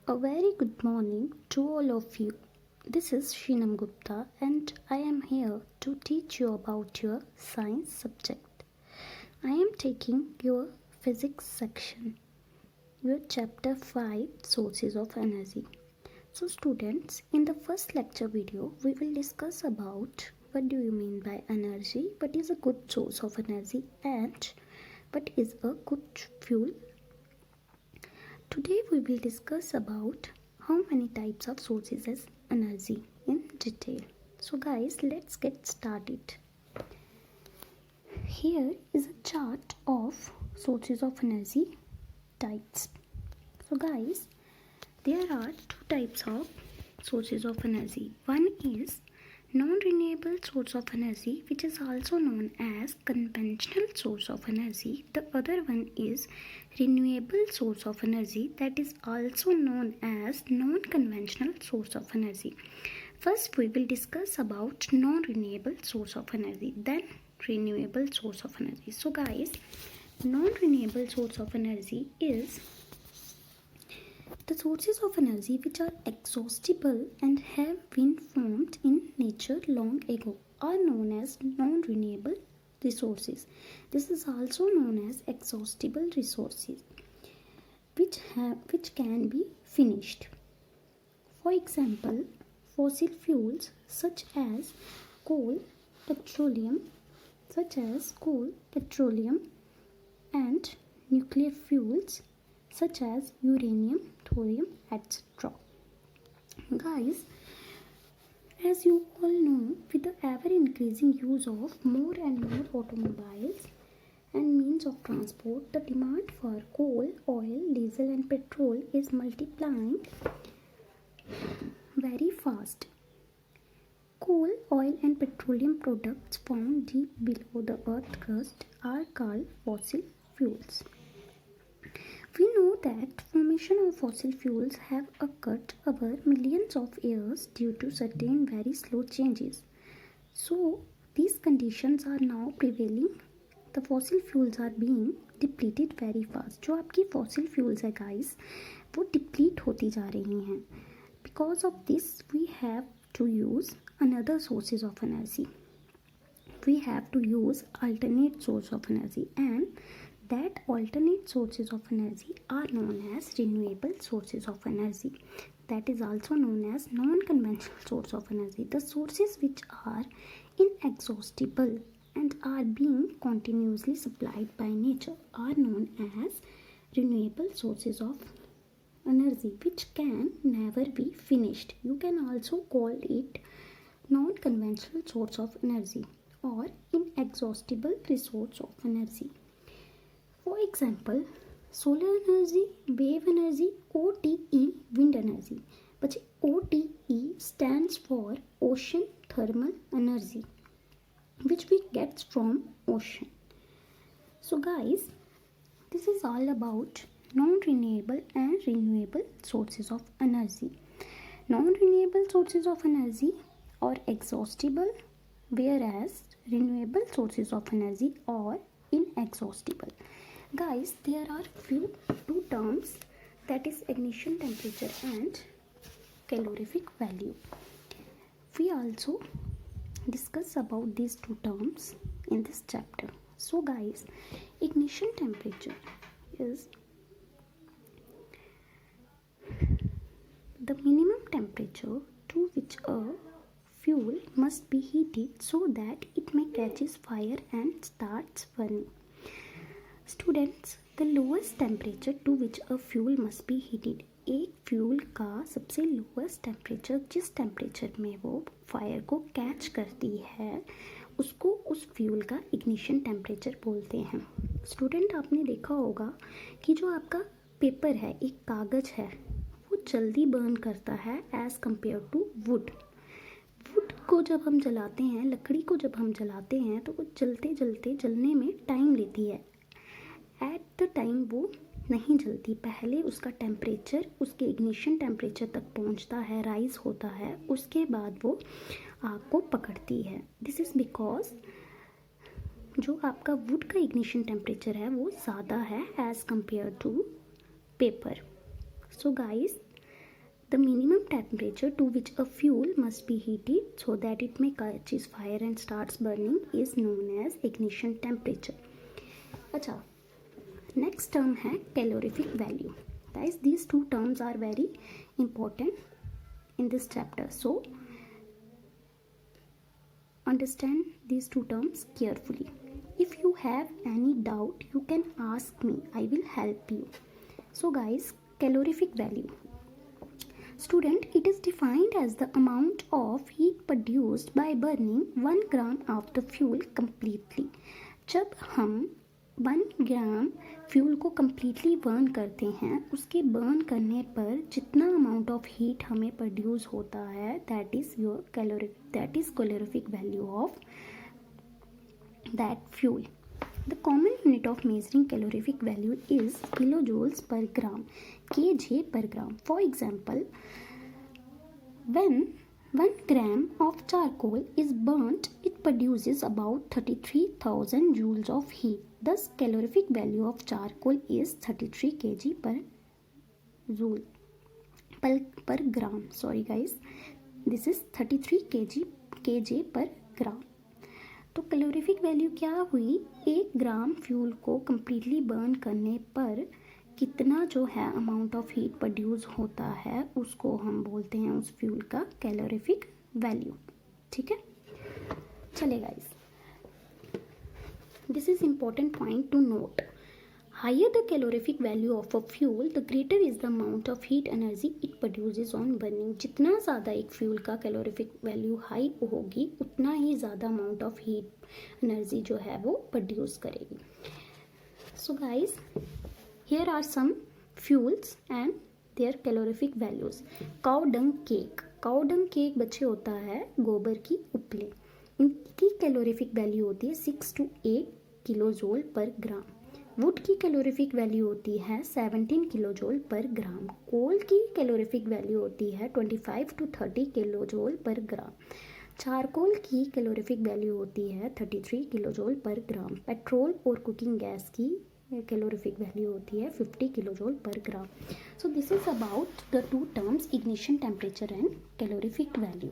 A very good morning to all of you. This is Sheenam Gupta and I am here to teach you about your science subject. I am taking your physics section, your chapter 5 sources of energy. So students, in the first lecture video, we will discuss about what do you mean by energy, what is a good source of energy and what is a good fuel. Today we will discuss about how many types of sources of energy in detail. So guys, let's get started. Here is a chart of sources of energy types. So guys, there are two types of sources of energy. One is non-renewable source of energy, which is also known as conventional source of energy. The other one is renewable source of energy, that is also known as non-conventional source of energy. First we will discuss about non-renewable source of energy, then renewable source of energy. So guys, non-renewable source of energy is the sources of energy which are exhaustible and have been formed in nature long ago are known as non-renewable resources. This is also known as exhaustible resources which can be finished. For example, fossil fuels such as coal, petroleum, and nuclear fuels such as uranium, thorium, etc. Guys, as you all know, with the ever increasing use of more and more automobiles and means of transport, the demand for coal, oil, diesel and petrol is multiplying very fast. Coal, oil and petroleum products found deep below the earth crust are called fossil fuels. We know that formation of fossil fuels have occurred over millions of years due to certain very slow changes. So these conditions are now prevailing. The fossil fuels are being depleted very fast. जो आपकी fossil fuels है guys, वो deplete होती जा रही हैं. Because of this, we have to use another sources of energy. We have to use alternate source of energy, and that alternate sources of energy are known as renewable sources of energy. That is also known as non-conventional source of energy. The sources which are inexhaustible and are being continuously supplied by nature are known as renewable sources of energy, which can never be finished. You can also call it non-conventional source of energy or inexhaustible resource of energy. For example, solar energy, wave energy, OTE, wind energy. But OTE stands for ocean thermal energy, which we get from ocean. So guys, this is all about non-renewable and renewable sources of energy. Non-renewable sources of energy are exhaustible, whereas renewable sources of energy are inexhaustible. Guys, there are two terms, that is ignition temperature and calorific value. We also discuss about these two terms in this chapter. So guys, ignition temperature is the minimum temperature to which a fuel must be heated so that it may catches fire and starts burning. Students, the lowest temperature to which a fuel must be heated, एक fuel का सबसे lowest temperature जिस temperature में वो fire को catch करती है, उसको उस फ्यूल का इग्निशन टेम्परेचर बोलते हैं. स्टूडेंट, आपने देखा होगा कि जो आपका पेपर है, एक कागज़ है, वो जल्दी बर्न करता है as compare to wood. Wood को जब हम जलाते हैं, लकड़ी को जब हम जलाते हैं, तो वो जलने में टाइम लेती है. एट द टाइम वो नहीं जलती, पहले उसका टेम्परेचर उसके इग्निशन टेम्परेचर तक पहुंचता है, राइज होता है, उसके बाद वो आग को पकड़ती है. दिस इज़ बिकॉज जो आपका वुड का इग्निशन टेम्परेचर है वो ज़्यादा है as compare to paper. So guys, The minimum temperature to which a fuel must be heated so that it may catches fire and starts burning is known as ignition temperature. अच्छा, next term है calorific value. Guys, these two terms are very important in this chapter, so understand these two terms carefully. If you have any doubt, you can ask me. I will help you. So guys, calorific value. Student, it is defined as the amount of heat produced by burning 1 gram of the fuel completely. जब हम 1 ग्राम fuel को completely burn करते हैं, उसके burn करने पर जितना amount of heat हमें प्रोड्यूस होता है, that is calorific value of that fuel. The common unit of measuring calorific value is kilojoules per gram, kg per gram. For example, when 1 gram of charcoal is burnt, it produces about 33,000 joules of heat. Thus, calorific value of charcoal is 33 kg per joule per gram. Sorry guys, this is 33 kg per gram. तो calorific value क्या हुई, 1 ग्राम fuel को completely burn करने पर कितना जो है amount of heat produce होता है, उसको हम बोलते हैं उस फ्यूल का कैलोरीफिक वैल्यू. ठीक है, चले guys, this is important point two note. Higher the calorific value of a fuel, the greater is the amount of heat energy it produces on burning. जितना ज़्यादा एक फ्यूल का कैलोरीफिक वैल्यू हाई होगी, उतना ही ज़्यादा अमाउंट ऑफ हीट एनर्जी जो है वो प्रोड्यूस करेगी. So guys, here are some fuels and their calorific values. Cow dung cake. Cow dung cake बच्चे होता है गोबर की उपले. इनकी कैलोरीफिक वैल्यू होती है 6 to 8 किलोजोल पर ग्राम. वुड की कैलोरीफिक वैल्यू होती है 17 किलोजोल पर ग्राम. कोल की कैलोरीफिक वैल्यू होती है 25 to 30 kilojoule per gram. Charcoal की कैलोरीफिक वैल्यू होती है 33 किलोजोल पर ग्राम. पेट्रोल और कुकिंग गैस की कैलोरीफिक वैल्यू होती है 50 kilojoule per gram. So this is about the two terms, ignition temperature and calorific value.